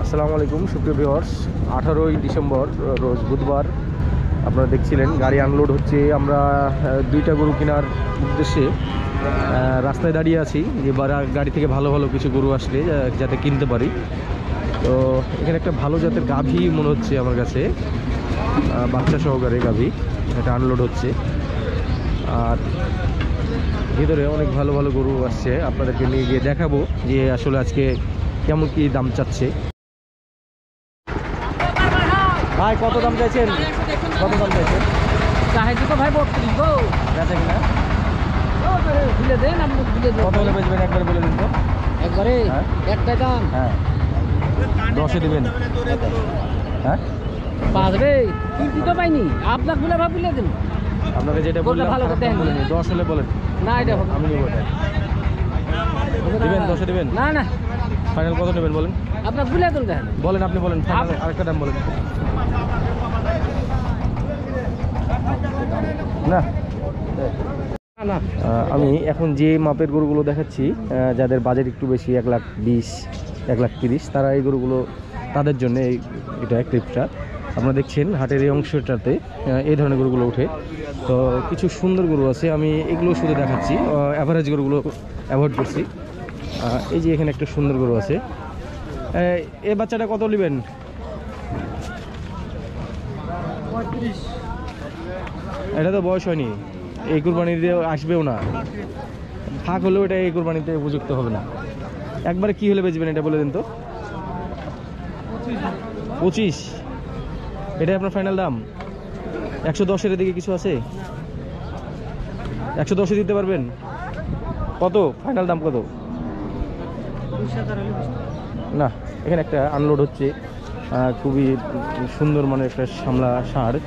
আসসালামু আলাইকুম সুপ্রিয় ভিউয়ার্স, 18ই ডিসেম্বর রোজ বুধবার আপনারা দেখছিলেন গাড়ি আনলোড হচ্ছে। আমরা দুইটা গরু কেনার উদ্দেশ্যে রাস্তায় দাঁড়িয়ে আছি যে গাড়ি থেকে ভালো ভালো কিছু গরু আসলে যাতে কিনতে পারি। তো এখানে একটা ভালো জাতের গাভী মনে হচ্ছে আমার কাছে, বাচ্চা সহকারে গাভী, এটা আনলোড হচ্ছে। আর ভিতরে অনেক ভালো ভালো গরু আসছে, আপনাদেরকে নিয়ে গিয়ে দেখাবো যে আসলে আজকে কেমন কি দাম চাচ্ছে। ভাই কত দাম চাইছেন? কত দাম চাইছেন? ভাই 32 গো বেচা কিনা খুলে দেন, আপনি খুলে দেন। কত হলে বেচবেন একবার বলে দিন তো। একবারে একটাই দাম? হ্যাঁ 10-এ দিবেন। হ্যাঁ পাঁচবে কিন্তু তো পাইনি, আপনার খুলে ভাবিলে দেন। আপনাকে যেটা বললাম ভালো করে দেখেন। 10 হলে বলেন। না এটা আমি নেব এটা। দিবেন 10-এ দিবেন? না না, ফাইনাল কত নেবেন বলেন? আপনার খুলে দেন দেখেন। বলেন, আপনি বলেন ফাইনাল আরেকটা দাম বলেন। না না আমি এখন যে মাপের গরুগুলো দেখাচ্ছি, যাদের বাজেট একটু বেশি 1,20,000 1,30,000, তারা এই গরুগুলো তাদের জন্য এটা ক্লিপটা আপনারা দেখছেন। হাটের এই অংশটাতে এই ধরনের গরুগুলো ওঠে। তো কিছু সুন্দর গরু আছে, আমি এগুলো শুধু দেখাচ্ছি, অ্যাভারেজ গরুগুলো অ্যাভয়েড করছি। এই যে এখানে একটা সুন্দর গরু আছে। এই বাচ্চাটা কত নেবেন? 35। এটা তো বয়স হয়নি, এই কুরবানিতে আসবেও না, ফাঁক হলেও এটা এই কুরবানিতে উপযুক্ত হবে না। একবারে কি হলে বেচবেন এটা বলে দিন তো। 25? এটাই আপনার ফাইনাল দাম? 110-এর দিকে কিছু আছে? 110-এ দিতে পারবেন? কত ফাইনাল দাম কত? না, এখানে একটা আনলোড হচ্ছে, খুবই সুন্দর মানে একটা সামলা ষাঁড়,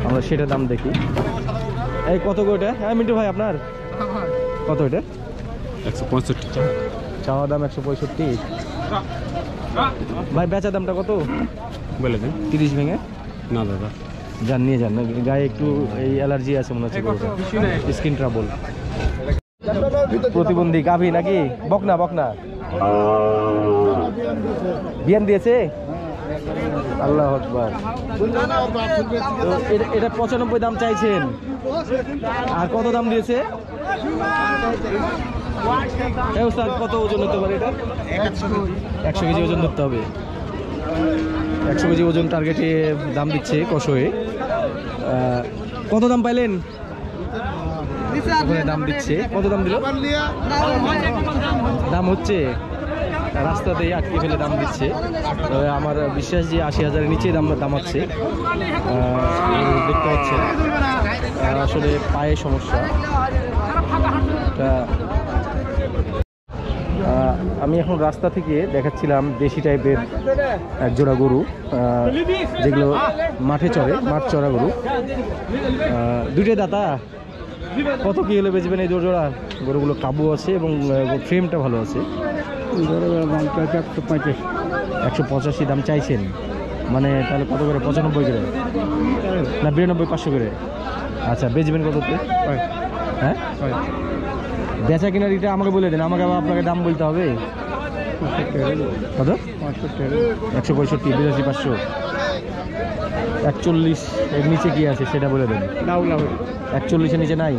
আমরা সেটা দাম দেখি। এই কত গো এটা? হ্যাঁ মিন্টু ভাই আপনার কত এটা? 165 চাওয়া দাম 165। ভাই বেচা দামটা কত বলে দেন। 30 ভেঙে? না দাদা, যান নিয়ে যান, গায়ে একটু এই অ্যালার্জি আছে মনে হচ্ছে, স্কিন ট্রাবল। প্রতিবন্ধী গাভী নাকি? বকনা বকনা বিয়ান দিয়েছে? আল্লাহ আকবার। এটা 95 দাম চাইছেন, আর কত দাম দিয়েছে? কত ওজন হতে পারে এটা? 100 কেজি ওজন ধরতে হবে। 100 কেজি ওজন টার্গেটে দাম দিচ্ছে কষয়ে। কত দাম পাইলেন? দাম দিচ্ছে, কত দাম দিল? দাম হচ্ছে রাস্তাতেই আটকে ফেলে দাম দিচ্ছে। আমার বিশ্বাস যে 80,000-এর নিচে দামাচ্ছে। দেখতে পাচ্ছেন আসলে পায়ে সমস্যা। আমি এখন রাস্তা থেকে দেখাচ্ছিলাম দেশি টাইপের এক জোড়া গরু, যেগুলো মাঠে চড়ে, মাঠ চড়া গরু। দুইটাই দাতা। কত কি হলে বেচবেন এই জোড়া? গরুগুলো কাবু আছে এবং ফ্রেমটা ভালো আছে। 185 দাম চাইছেন, মানে তাহলে কত করে? 95 করে না 92, 500 করে? আচ্ছা, বেচবেন কততে? হ্যাঁ বেচা কিনার এটা আমাকে বলে দেন, আমাকে আবার আপনাকে দাম বলতে হবে। কত? 165, 82, 500, 41 এর নিচে কি আছে সেটা বলে দেন। 41-এর নিচে নাই?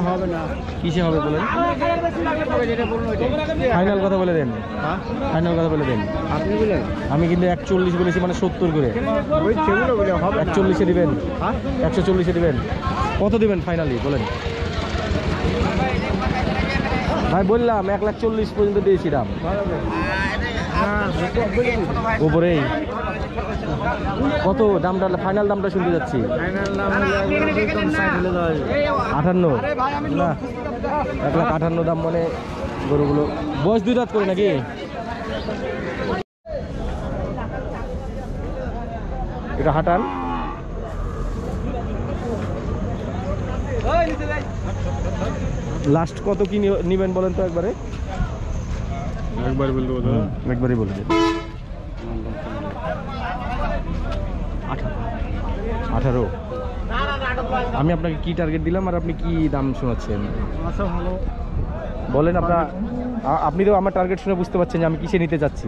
হবে না, কিসে হবে বলেন? ফাইনাল কথা বলে দেন, ফাইনাল কথা বলে দেন। আপনি বলেন। আমি কিন্তু 41 বলেছি, মানে 70 করে। 41-এ দিবেন? 140-এ দিবেন? কত দিবেন ফাইনালি বলেন? ভাই বললাম 1,40,000 পর্যন্ত দিয়েছি দাম। উপরেই কত দামটা? ফাইনাল দামটা শুনতে যাচ্ছি। 58? না, 1,58,000 দাম, মানে গরুগুলো বয়স 2 দাঁত করে নাকি? এটা হাঁটান। লাস্ট কত কি নিবেন বলেন তো একবারে? একবার বলবো দাদা, একবারই বলে দেন। 18। আমি আপনাকে কি টার্গেট দিলাম আর আপনি কি দাম শোনাচ্ছেন? ভালো বলেন আপনার আপনি তো আমার টার্গেট শুনে বুঝতে পারছেন যে আমি কিসে নিতে যাচ্ছি,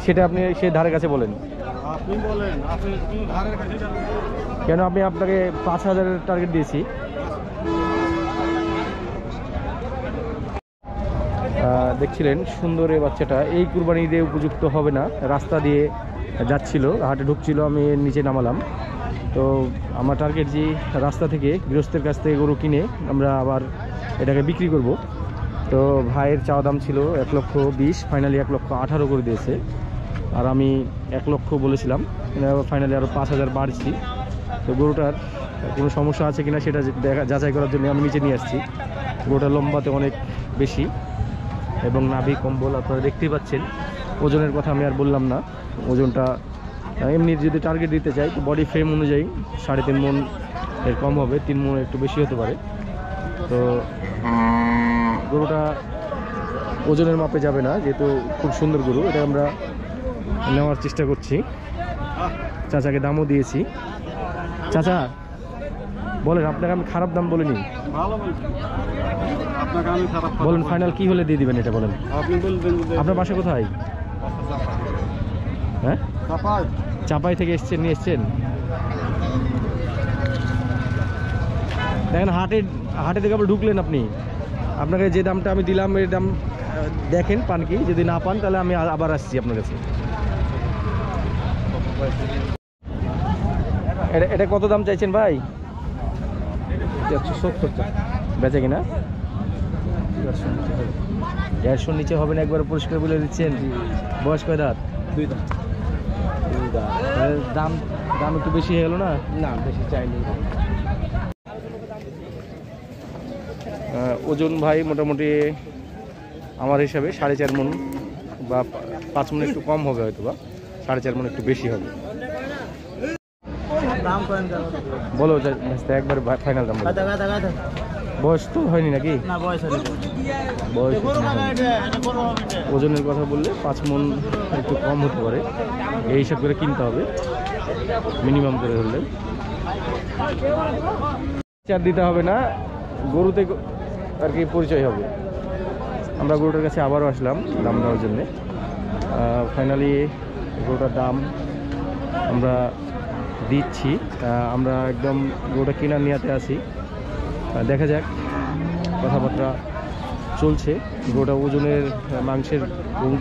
সেটা আপনি সে ধারে কাছে বলেন। আপনি বলেন আপনি ধারের কাছে কেন আমি আপনাকে 5,000-এর টার্গেট দিয়েছি। দেখছিলেন সুন্দর এই বাচ্চাটা এই কুরবানি ঈদে উপযুক্ত হবে না, রাস্তা দিয়ে যাচ্ছিল, হাটে ঢুকছিল, আমি এর নিচে নামালাম। তো আমার টার্গেট যে রাস্তা থেকে গৃহস্থের কাছ থেকে গরু কিনে আমরা আবার এটাকে বিক্রি করব। তো ভাইয়ের চাওয়া দাম ছিল 1,20,000, ফাইনালি 1,18,000 করে দিয়েছে। আর আমি 1,00,000 বলেছিলাম, ফাইনালি আরও 5,000 বাড়ছি। তো গরুটার কোনো সমস্যা আছে কিনা সেটা যাচাই করার জন্য আমি নিচে নিয়ে আসছি। গরুটা লম্বাতে অনেক বেশি এবং নাভি কম্বল আপনারা দেখতেই পাচ্ছেন। ওজনের কথা আমি আর বললাম না, ওজনটা এমনি যদি টার্গেট দিতে চাই তো বডি ফ্রেম অনুযায়ী 3.5 মণ এর কম হবে, 3 মণ একটু বেশি হতে পারে। তো গরুটা ওজনের মাপে যাবে না, যেহেতু খুব সুন্দর গরু, এটা আমরা নেওয়ার চেষ্টা করছি। চাচাকে দামও দিয়েছি। চাচা বলেন, আপনাকে আমি খারাপ দাম বলিনি, ভালো বলছেন, আপনাকে আমি খারাপ বলেন ফাইনাল কি হলে দিয়ে দিবেন এটা বলেন। আপনি বলবেন যে আপনার বাসা কোথায়? হ্যাঁ, চাপাই চাপাই থেকে এসছেন, নিয়ে এসছেন। দেখেন হাটে থেকে আবার ঢুকলেন আপনি, আপনাকে যে দামটা আমি দিলাম এর দাম দেখেন পান কি, যদি না পান তাহলে আমি আবার আসছি আপনার কাছে। এটা কত দাম চাইছেন ভাই? 170 বেচে কিনা 150 নিচে হবে না, একবার পরিষ্কার বলে দিচ্ছেন। বয়স কয় দাঁত? 2 দাঁত। দাম দাম একটু বেশি হয়ে গেল না? না বেশি চাইনি। ওজন ভাই মোটামুটি আমার হিসাবে 4.5 মণ বা 5 মণ একটু কম হবে, হয়তো বা 4.5 মণ একটু বেশি হবে। দাম করেন বলো একবার ফাইনাল দাম বলো। বয়স তো হয়নি নাকি? না বয়স হয়নি। বয়স ওজনের কথা বললে 5 মণ একটু কম হতে পারে, এই হিসাব করে কিনতে হবে মিনিমাম করে ধরলে। চার দিতে হবে না, গরুতে আর কি পরিচয় হবে। আমরা গরুটার কাছে আবারও আসলাম দাম দেওয়ার জন্যে। ফাইনালি গরুটার দাম আমরা দিচ্ছি। আমরা একদম গরুটা কেনার নিয়াতে আছি, দেখা যাক, কথাবার্তা চলছে। গরুটা ওজনের মাংসের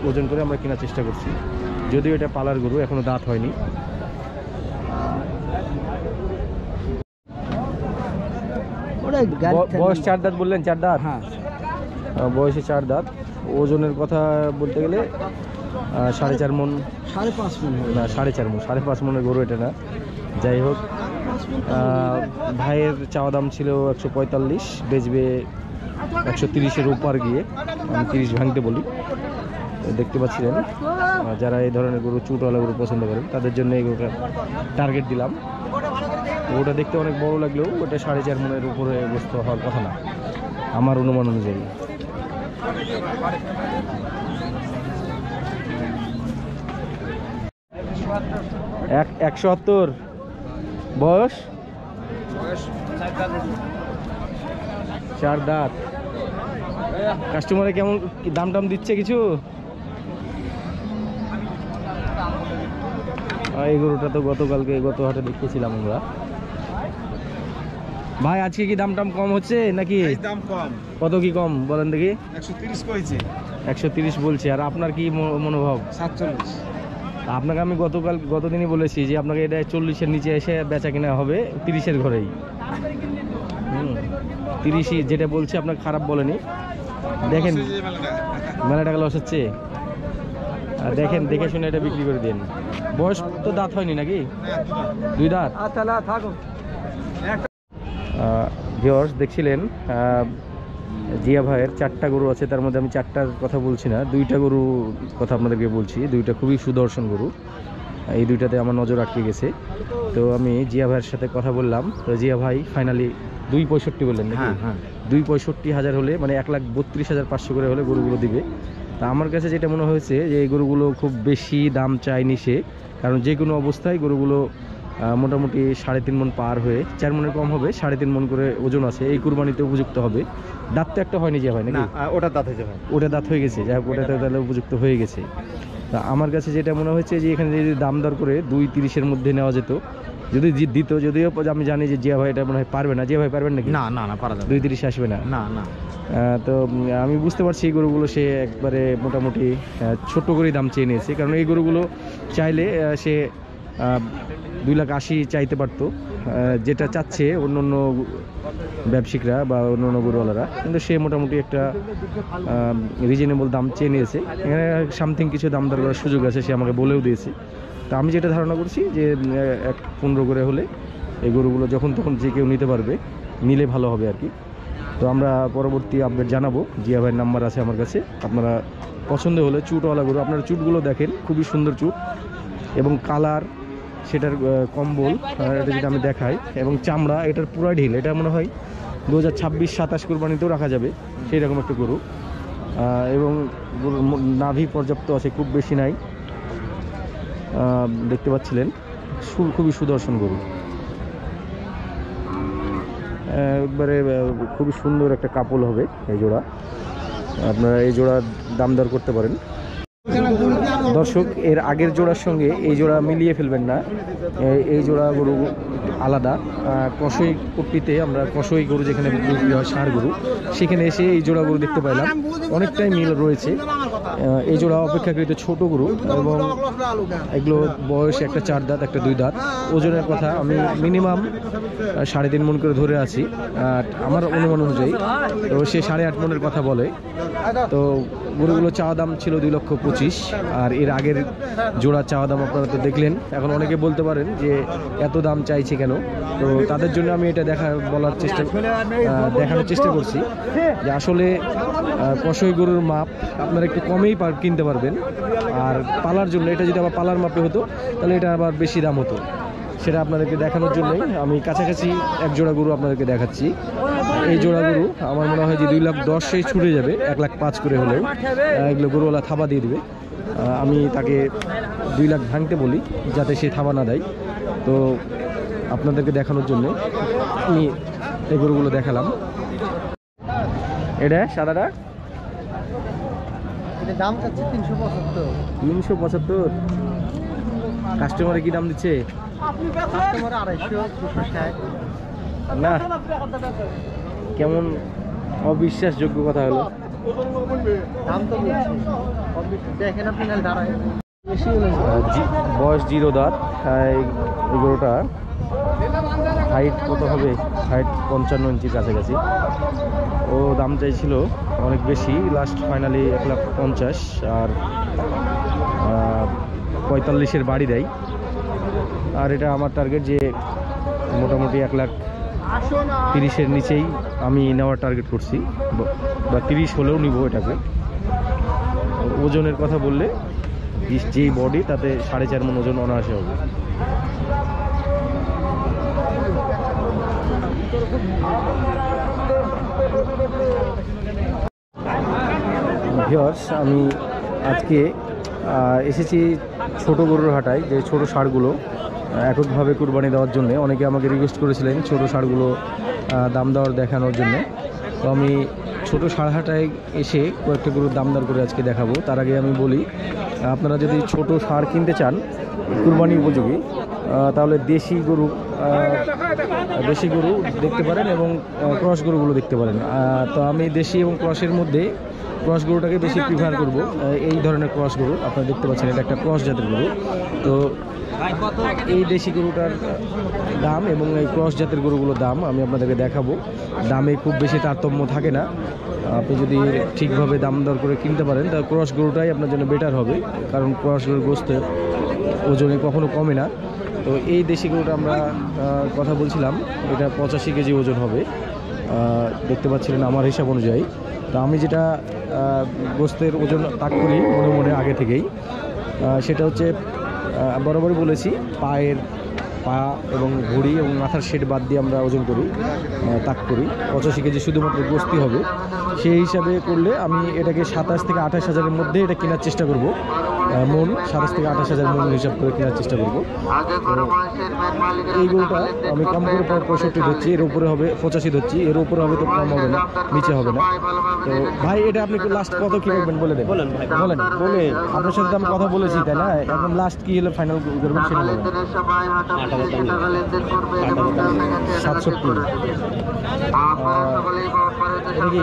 ওজন করে আমরা কেনার চেষ্টা করছি, যদিও এটা পালার গরু, এখনো দাঁত হয়নি। বয়স 4 দাঁত বললেন? 4 দাঁত, হ্যাঁ বয়সে 4 দাঁত। ওজনের কথা বলতে গেলে 4.5 মণ, 5.5 মণ না 4.5 মণ, 5.5 মণের গরু এটা না। যাই হোক, ভাইয়ের চাওয়া দাম ছিল 145, বেচবে 130-এর উপর গিয়ে, আমি 30 ভাঙতে বলি। দেখতে পাচ্ছিলেন যারা এই ধরনের গরু, চুটওয়ালা গরু পছন্দ করেন, তাদের জন্য এই গরুটা টার্গেট দিলাম। গরুটা দেখতে অনেক বড় লাগলেও ওটা 4.5 মণের উপরে বস্তু হওয়ার কথা না আমার অনুমান অনুযায়ী। 170 বয়স, 4 দাঁত। কাস্টমারে কেমন দাম টাম দিচ্ছে কিছু? এই গরুটা তো গত হাটে দেখিয়েছিলাম আমরা। ভাই আজকে কি দাম টাম কম হচ্ছে নাকি? দাম কম। কত কি কম বলেন দেখি? 130 কইছে। 130 বলছে। আর আপনার কি মনোভাব? 47। আপনাকে আমি গতদিনই বলেছি যে আপনাকে এটা 40-এর নিচে এসে বেচা কিনা হবে 30-এর ঘরেই। 30ই যেটা বলছে আপনাকে খারাপ বলেনি। দেখেন মেলা টাকা লস হচ্ছে, দেখেন দেখে শুনে এটা বিক্রি করে দিন। বয়স তো দাঁত হয়নি নাকি? 2 দাঁত। আচ্ছা না থাকো। ভিউয়ার্স দেখছিলেন জিয়া ভাইয়ের 4টা গরু আছে, তার মধ্যে আমি 4টার কথা বলছি না, 2টা গরু কথা আপনাদেরকে বলছি। 2টা খুবই সুদর্শন গরু, এই 2টাতে আমার নজর আটকে গেছে। তো আমি জিয়া ভাইয়ের সাথে কথা বললাম, তো জিয়া ভাই ফাইনালি 2.65 বললেন নাকি? হ্যাঁ 2.65,000 হলে, মানে 1,32,500 করে হলে গরুগুলো দিবে। তা আমার কাছে যেটা মনে হয়েছে যে এই গরুগুলো খুব বেশি দাম চায়নি সে, কারণ যে কোনো অবস্থায় গরুগুলো মোটামুটি 3.5 মণ পার হয়ে 4 মণের কম হবে, 3.5 মণ করে ওজন আছে। এই কুরবানিতে উপযুক্ত হবে। দাঁত তো একটা হয়নি যে ভাই নাকি? ওটা দাঁত হয়েছে ভাই। ওটা দাঁত হয়ে গেছে, যাই হোক ওটাতে তাহলে উপযুক্ত হয়ে গেছে। তা আমার কাছে যেটা মনে হচ্ছে যে এখানে যদি দাম দর করে 2.30-এর মধ্যে নেওয়া যেত, যদি দিত, যদিও আমি জানি যে জিয়া ভাই এটা মনে হয় পারবে না। জিয়া ভাই পারবেন নাকি? না না না পারা যাবে 2.30 আসবে না। না না। তো আমি বুঝতে পারছি এই গরুগুলো সে একবারে মোটামুটি ছোট্ট করেই দাম চেয়ে নিয়েছে, কারণ এই গরুগুলো চাইলে সে 2,80,000 চাইতে পারতো, যেটা চাচ্ছে অন্য অন্য ব্যবসায়িকরা বা অন্য অন্য গরুওয়ালারা, কিন্তু সে মোটামুটি একটা রিজনেবল দাম চেয়ে নিয়েছে। এখানে সামথিং কিছু দাম দর করার সুযোগ আছে, সে আমাকে বলেও দিয়েছে। তো আমি যেটা ধারণা করছি যে 15 করে হলে এই গরুগুলো যখন তখন যে কেউ নিতে পারবে, নিলে ভালো হবে আর কি। তো আমরা পরবর্তী আপডেট জানাবো। জিয়া ভাইয়ের নাম্বার আছে আমার কাছে, আপনারা পছন্দ হলে চুটওয়ালা গরু, আপনারা চুটগুলো দেখেন, খুবই সুন্দর চুট এবং কালার, সেটার কম্বল এটা যেটা আমি দেখাই, এবং চামড়া এটার পুরো ঢিল। এটা মনে হয় 2026-27 কোরবানিতেও রাখা যাবে সেই রকম একটা গরু। এবং গরুর নাভি পর্যাপ্ত আছে, খুব বেশি নাই, দেখতে পাচ্ছিলেন। খুবই সুদর্শন গরু, একবারে খুবই সুন্দর একটা কাপল হবে এই জোড়া। আপনারা এই জোড়া দাম দর করতে পারেন। দর্শক, এর আগের জোড়ার সঙ্গে এই জোড়া মিলিয়ে ফেলবেন না, এই জোড়া গরু আলাদা। কষই পট্টিতে আমরা কষই গরু যেখানে বিক্রি হয়, ষাঁড় গরু, সেখানে এসে এই জোড়া গরু দেখতে পাইলাম, অনেকটাই মিল রয়েছে। এই জোড়া অপেক্ষাকৃত ছোট গরু এবং এগুলো বয়স একটা 4 দাঁত, একটা 2 দাঁত। ওজনের কথা আমি মিনিমাম 3.5 মণ করে ধরে আছি আমার অনুমান অনুযায়ী। তো সে 8.5 মণের কথা বলে। তো গরুগুলো চাওয়া দাম ছিল 2,25,000, আর এর আগের জোড়া চাওয়া দাম আপনারা তো দেখলেন। এখন অনেকে বলতে পারেন যে এত দাম চাইছে কেন, তো তাদের জন্য আমি এটা দেখানোর চেষ্টা করছি যে আসলে কষই গরুর মাপ আপনারা একটু কমেই কিনতে পারবেন, আর পালার জন্য এটা যদি আবার পালার মাপে হতো তাহলে এটা আবার বেশি দাম হতো। সেটা আপনাদেরকে দেখানোর জন্যই আমি কাছাকাছি এক জোড়া গরু আপনাদেরকে দেখাচ্ছি। এই জোড়া গরু আমার মনে হয় যে 2,10,000 ছুটে যাবে, 1,05,000 করে হলেও এগুলো গরুওয়ালা থাবা দিয়ে দিবে। আমি তাকে 2 লাখ ভাঙতে বলি যাতে সে থাবা না দেয়। তো আপনাদেরকে দেখানোর জন্য আমি এই গরুগুলো দেখালাম। এটা সাদাটা দাম চাচ্ছে 375। 375? কাস্টমারে কি দাম দিচ্ছে? কাস্টমার 250, 260। না, কেমন অবিশ্বাসযোগ্য কথা হলো। দাম তো দেখেন আপনি, দাঁড়ায় বেশি বয়স 0 দাঁত। এই গরুটা হাইট কত হবে? হাইট 55 ইঞ্চির কাছাকাছি। ও দাম চাইছিল অনেক বেশি, লাস্ট ফাইনালি 1,50,000, আর 45-এর বাড়ি দেয়। আর এটা আমার টার্গেট যে মোটামুটি 1,30,000-এর নিচেই আমি নেওয়ার টার্গেট করছি, বা 30 হলেও নিব এটাকে। ওজনের কথা বললে যেই বডি তাতে 4.5 মণ ওজন অনায়াসে হবে। ভিউয়ার্স, আমি আজকে এসেছি ছোট গরুর হাটায়, যে ছোট ষাঁড়গুলো এককভাবে কুরবানি দেওয়ার জন্য। অনেকে আমাকে রিকোয়েস্ট করেছিলেন ছোট ষাঁড়গুলো দাম দর দেখানোর জন্য। তো আমি ছোট ষাঁড় হাটায় এসে কয়েকটা গরুর দাম দর করে আজকে দেখাবো। তার আগে আমি বলি, আপনারা যদি ছোট ষাঁড় কিনতে চান কুরবানি উপযোগী, তাহলে দেশি গরু দেখতে পারেন এবং ক্রস গরুগুলো দেখতে পারেন। তো আমি দেশি এবং ক্রসের মধ্যে ক্রস গরুটাকে বেশি প্রিফার করব। এই ধরনের ক্রস গরু আপনারা দেখতে পাচ্ছেন, এটা একটা ক্রস জাতের গরু। তো এই দেশি গরুটার দাম এবং এই ক্রস জাতের গরুগুলোর দাম আমি আপনাদেরকে দেখাবো। দামে খুব বেশি তারতম্য থাকে না। আপনি যদি ঠিকভাবে দাম দর করে কিনতে পারেন তাহলে ক্রস গরুটাই আপনার জন্য বেটার হবে, কারণ ক্রস গরুর গোস্তের ওজনে কখনো কমে না। তো এই দেশি গরুটা আমরা কথা বলছিলাম, এটা 85 কেজি ওজন হবে, দেখতে পাচ্ছিলেন আমার হিসাব অনুযায়ী। তো আমি যেটা গোস্তের ওজন তাক করি মনে মনে আগে থেকেই, সেটা হচ্ছে বরাবরই বলেছি, পা এবং ভুঁড়ি এবং মাথার শেড বাদ দিয়ে আমরা ওজন করি, তাক করি। 85 কেজি শুধুমাত্র গোস্তি হবে। সেই হিসাবে করলে আমি এটাকে 27 থেকে 28 হাজারের মধ্যে এটা কেনার চেষ্টা করব। মন 27 থেকে 28,000 মন হিসাব করে কেনার চেষ্টা করবো। এই গরুটা আমি কম করে 65 ধরছি, এর উপরে হবে 85 ধরছি, এর উপরে হবে তো কম হবে না, নিচে হবে না। তো ভাই এটা আপনি লাস্ট কত কি রাখবেন বলে দেন, বলেন বলে আপনার সাথে আমি কথা বলেছি তাই না, এখন লাস্ট কি হলে ফাইনাল করবেন সেটা বলেন। 67 এটা কি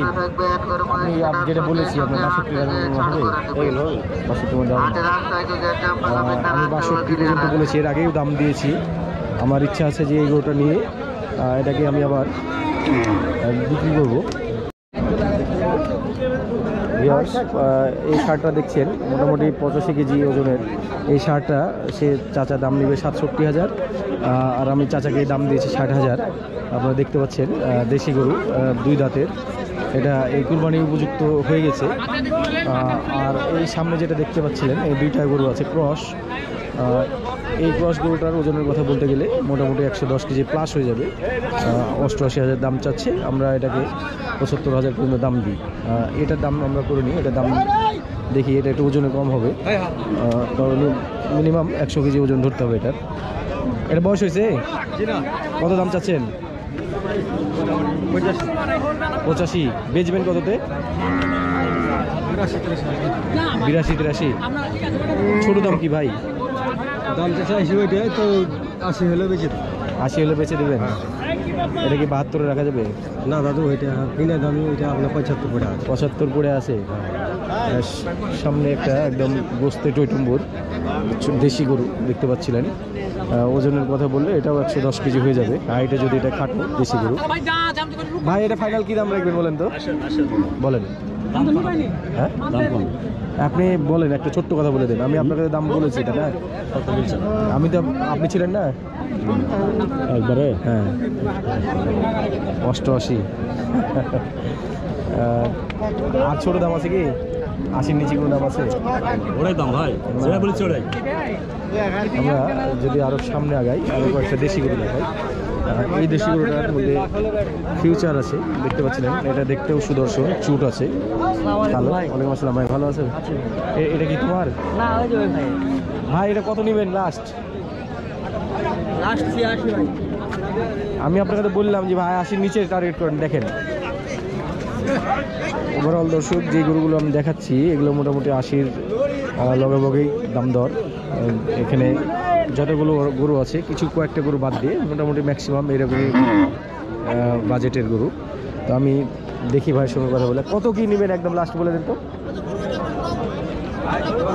আপনি যেটা বলেছি আপনার 62 আমি 62 পর্যন্ত বলেছি, এর আগেও দাম দিয়েছি। আমার ইচ্ছা আছে যে এই গরুটা নিয়ে এটাকে আমি আবার বিক্রি করবো। এই সারটা দেখছেন মোটামুটি 85 কেজি ওজনের এই সারটা সে চাচা দাম নেবে 67,000, আর আমি চাচাকে দাম দিয়েছি 60,000। আপনারা দেখতে পাচ্ছেন দেশি গরু 2 দাঁতের, এটা এই কুরবানি উপযুক্ত হয়ে গেছে। আর এই সামনে যেটা দেখতে পাচ্ছিলেন এই 2টা গরু আছে ক্রস, এই ক্রস গরুটার ওজনের কথা বলতে গেলে মোটামুটি 110 কেজি প্লাস হয়ে যাবে। 88,000 দাম চাচ্ছে, আমরা এটাকে 75,000 পর্যন্ত দাম দিই। এটার দাম আমরা করে নিই, এটার দাম দেখি এটা একটু ওজনে কম হবে, কারণ মিনিমাম 100 কেজি ওজন ধরতে হবে এটার। এটা বয়স হয়েছে, কত দাম চাচ্ছেন? 85। বেচবেন কততে? 82-83। ছোট দাম কি ভাই? দাম চাইছি ওইটাই তো, 80 হলে বেঁচে 80 হলে বেচে দেবেন। এটা কি 72-এ রাখা যাবে? না দাদু, ওইটা কিনে দামি, ওইটা আপনার 75 পড়ে আছে। 75 পড়ে আছে। সামনে একটা একদম গোস্তে টইটুম্বুর দেশি গরু দেখতে পাচ্ছিলেন। ওজনের কথা বললে এটাও 110 কেজি হয়ে যাবে, হাইটে যদি এটা খাটো দেশি গরু। ভাই এটা ফাইনাল কি দাম রাখবেন বলেন তো, বলেন। হ্যাঁ আপনি বলেন, একটা ছোট্ট কথা বলে দেন। আমি আপনার কাছে দাম বলেছি এটা না, আমি তো, আপনি ছিলেন না একবারে। হ্যাঁ 88। আর ছোট দাম আছে কি? 80-র নিচে কোনো দাম আছে? ওরাই দাম ভাই, যেটা বলেছি ওরাই। আমরা যদি আরো সামনে আগাই, আমি কয়েকটা দেশি গরু দেখাই। এই দেশি গরুটার মধ্যে ফিউচার আছে দেখতে পাচ্ছিলেন, এটা দেখতেও সুদর্শন, চুট আছে ভালো। ওয়ালাইকুম আসসালাম ভাই, ভালো আছেন? এটা কি তোমার? না ওই যে ভাই। ভাই এটা কত নেবেন লাস্ট? 83 ভাই। আমি আপনার কাছে বললাম যে ভাই 80-র নিচে টার্গেট করেন। দেখেন ওভারঅল দর্শক যে গরুগুলো আমি দেখাচ্ছি এগুলো মোটামুটি 80-র লগেবগেই দাম দর। এখানে যতগুলো গরু আছে কিছু কয়েকটা গরু বাদ দিয়ে মোটামুটি ম্যাক্সিমাম এরকমই বাজেটের গরু। তো আমি দেখি ভাইয়ের সঙ্গে কথা বলে কত কি নেবেন একদম লাস্ট বলে দেন তো।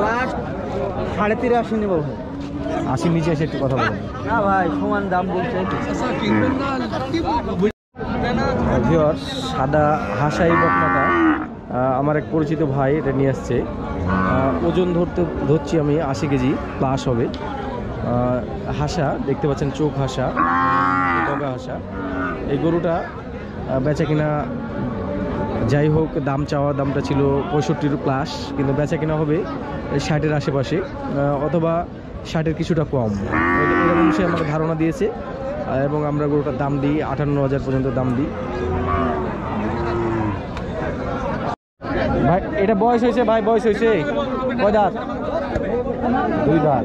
লাস্ট 83.5 নেব ভাই। 80-র নিচে এসে একটু কথা বলেন। না ভাই সমান দাম বলছে। ভিউয়ার্স সাদা হাসাই বকনাটা আমার এক পরিচিত ভাই এটা নিয়ে আসছে। ওজন ধরছি আমি 80 কেজি প্লাস হবে। হাসা দেখতে পাচ্ছেন, চোখ হাসা, বগা হাসা। এই গরুটা বেচা কিনা যাই হোক, দাম চাওয়া দামটা ছিল 65 প্লাস, কিন্তু বেচা কিনা হবে 60-এর আশেপাশে অথবা 60-এর কিছুটা কম, এরকম সে আমাকে ধারণা দিয়েছে। এবং আমরা গরুটার দাম দিই 58,000 পর্যন্ত দাম দিই। ভাই এটা বয়স হয়েছে? ভাই বয়স হয়েছে কয় দাঁত? 2 দাঁত।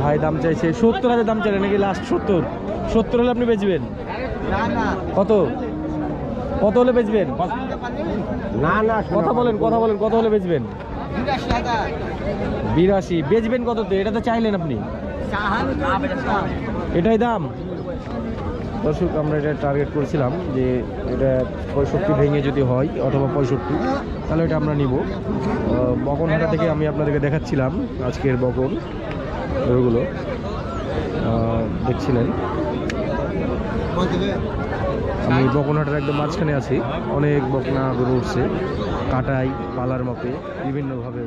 ভাই দাম চাইছে 70,000 দাম চাইলে নাকি লাস্ট 70 হলে আপনি বেচবেন? কত কত হলে বেচবেন? না না, কথা বলেন কত হলে বেচবেন? 82। বেচবেন কততে? এটা তো চাইলেন আপনি, এটাই দাম। দর্শক আমরা এটা টার্গেট করেছিলাম যে এটা 65 ভেঙে যদি হয় অথবা 65, তাহলে এটা আমরা নিব। বকনহাটা থেকে আমি আপনাদেরকে দেখাচ্ছিলাম আজকের বকন গরুগুলো দেখছিলেন। আমি বকনহাটার একদম মাঝখানে আছি, অনেক বকনা গরু উঠছে কাটাই পালার মাপে বিভিন্নভাবে।